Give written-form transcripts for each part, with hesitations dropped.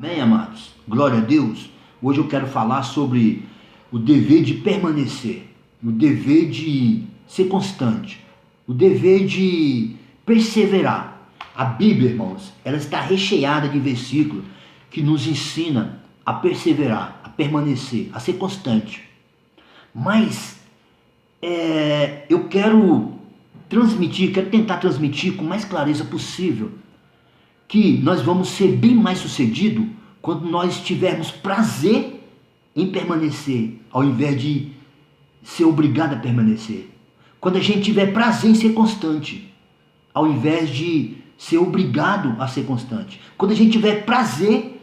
Bem, amados, glória a Deus. Hoje eu quero falar sobre o dever de permanecer, o dever de ser constante, o dever de perseverar. A Bíblia, irmãos, ela está recheada de versículos que nos ensina a perseverar, a permanecer, a ser constante. Mas eu quero tentar transmitir com mais clareza possível que nós vamos ser bem mais sucedidos quando nós tivermos prazer em permanecer, ao invés de ser obrigado a permanecer. Quando a gente tiver prazer em ser constante, ao invés de ser obrigado a ser constante. Quando a gente tiver prazer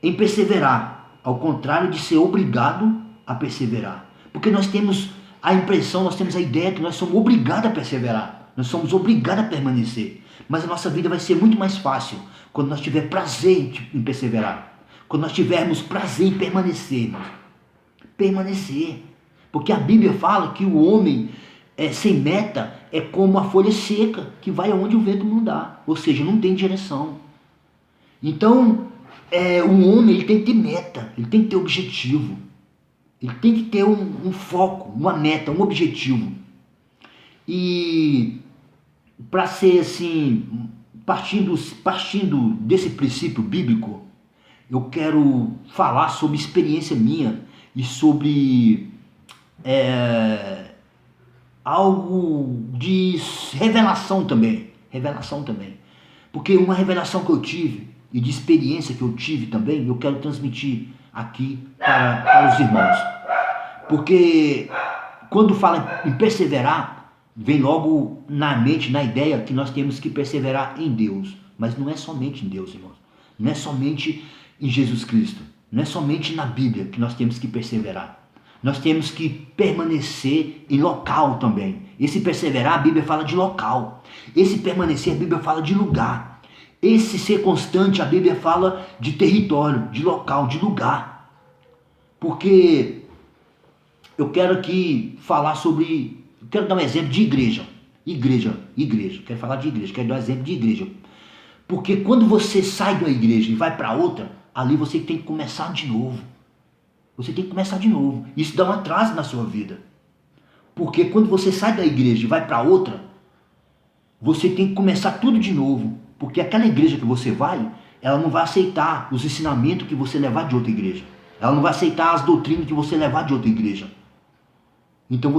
em perseverar, ao contrário de ser obrigado a perseverar. Porque nós temos a impressão, nós temos a ideia que nós somos obrigados a perseverar, nós somos obrigados a permanecer. Mas a nossa vida vai ser muito mais fácil quando nós tivermos prazer em perseverar. Quando nós tivermos prazer em permanecer, irmãos. Permanecer. Porque a Bíblia fala que o homem sem meta é como a folha seca, que vai aonde o vento mandar. Ou seja, não tem direção. Então, o homem ele tem que ter meta, ele tem que ter objetivo. Ele tem que ter um foco, uma meta, um objetivo. E para ser assim, partindo desse princípio bíblico, eu quero falar sobre experiência minha e sobre algo de revelação também. Porque uma revelação que eu tive e de experiência que eu tive também, eu quero transmitir aqui para os irmãos. Porque quando fala em perseverar, vem logo na mente, na ideia que nós temos que perseverar em Deus. Mas não é somente em Deus, irmãos. Não é somente em Jesus Cristo. Não é somente na Bíblia que nós temos que perseverar. Nós temos que permanecer em local também. Esse perseverar, a Bíblia fala de local. Esse permanecer, a Bíblia fala de lugar. Esse ser constante, a Bíblia fala de território, de local, de lugar. Porque eu quero aqui falar sobre... Quero dar um exemplo de igreja. Quero falar de igreja, quero dar um exemplo de igreja. Porque quando você sai da igreja e vai para outra, ali você tem que começar de novo. Isso dá um atraso na sua vida. Porque quando você sai da igreja e vai para outra, você tem que começar tudo de novo. Porque aquela igreja que você vai, ela não vai aceitar os ensinamentos que você levar de outra igreja. Ela não vai aceitar as doutrinas que você levar de outra igreja. Então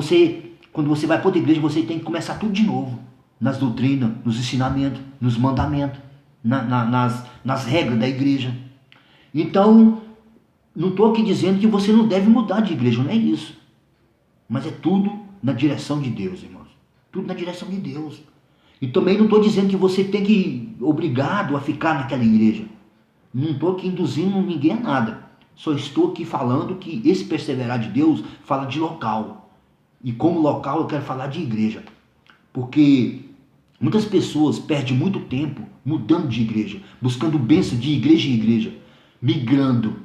quando você vai para outra igreja, você tem que começar tudo de novo. Nas doutrinas, nos ensinamentos, nos mandamentos, nas regras da igreja. Então, não estou aqui dizendo que você não deve mudar de igreja, não é isso. Mas é tudo na direção de Deus, irmãos. Tudo na direção de Deus. E também não estou dizendo que você tem que ir obrigado a ficar naquela igreja. Não estou aqui induzindo ninguém a nada. Só estou aqui falando que esse perseverar de Deus fala de local. E como local eu quero falar de igreja. Porque muitas pessoas perdem muito tempo mudando de igreja, buscando bênção de igreja em igreja, migrando,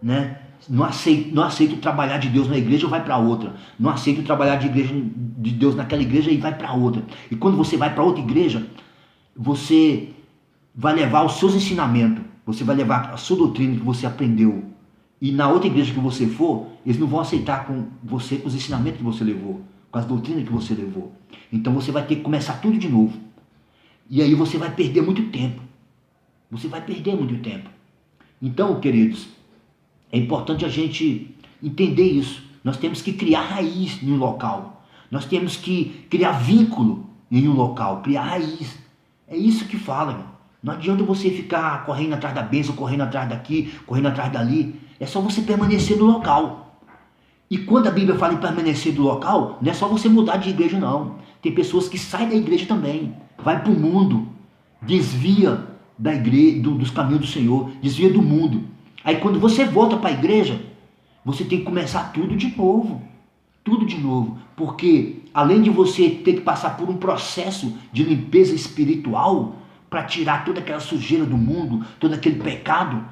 né? Não aceito trabalhar de Deus na igreja ou vai para outra. Não aceito trabalhar de Deus naquela igreja e vai para outra. E quando você vai para outra igreja, você vai levar os seus ensinamentos, você vai levar a sua doutrina que você aprendeu. E na outra igreja que você for, eles não vão aceitar com você os ensinamentos que você levou, com as doutrinas que você levou. Então você vai ter que começar tudo de novo. E aí você vai perder muito tempo. Então, queridos, é importante a gente entender isso. Nós temos que criar raiz em um local. Nós temos que criar vínculo em um local, criar raiz. É isso que fala, irmão. Não adianta você ficar correndo atrás da bênção, correndo atrás daqui, correndo atrás dali. É só você permanecer no local. E quando a Bíblia fala em permanecer no local, não é só você mudar de igreja, não. Tem pessoas que saem da igreja também. Vai para o mundo, desvia da igreja, dos caminhos do Senhor, desvia do mundo. Aí quando você volta para a igreja, você tem que começar tudo de novo. Porque além de você ter que passar por um processo de limpeza espiritual, para tirar toda aquela sujeira do mundo, todo aquele pecado,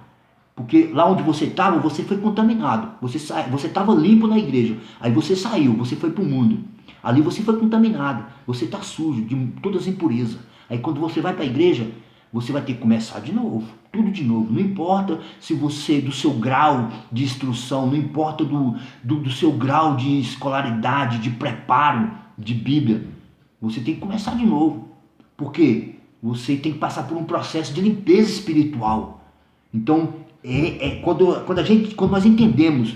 porque lá onde você estava, você foi contaminado. Você estava limpo na igreja, aí você saiu, você foi para o mundo. Ali você foi contaminado, você está sujo de todas as impurezas. Aí quando você vai para a igreja, você vai ter que começar de novo, tudo de novo. Não importa se você, do seu grau de instrução, não importa do seu grau de escolaridade, de preparo de Bíblia, você tem que começar de novo. Por quê? Você tem que passar por um processo de limpeza espiritual. Então, quando nós entendemos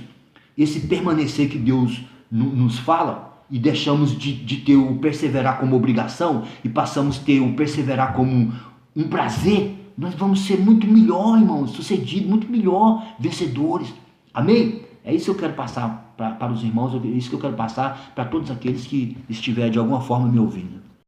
esse permanecer que Deus nos fala e deixamos de ter o perseverar como obrigação e passamos a ter o perseverar como um prazer, nós vamos ser muito melhor, irmãos, sucedidos, muito melhor, vencedores. Amém? É isso que eu quero passar para os irmãos, é isso que eu quero passar para todos aqueles que estiverem de alguma forma me ouvindo.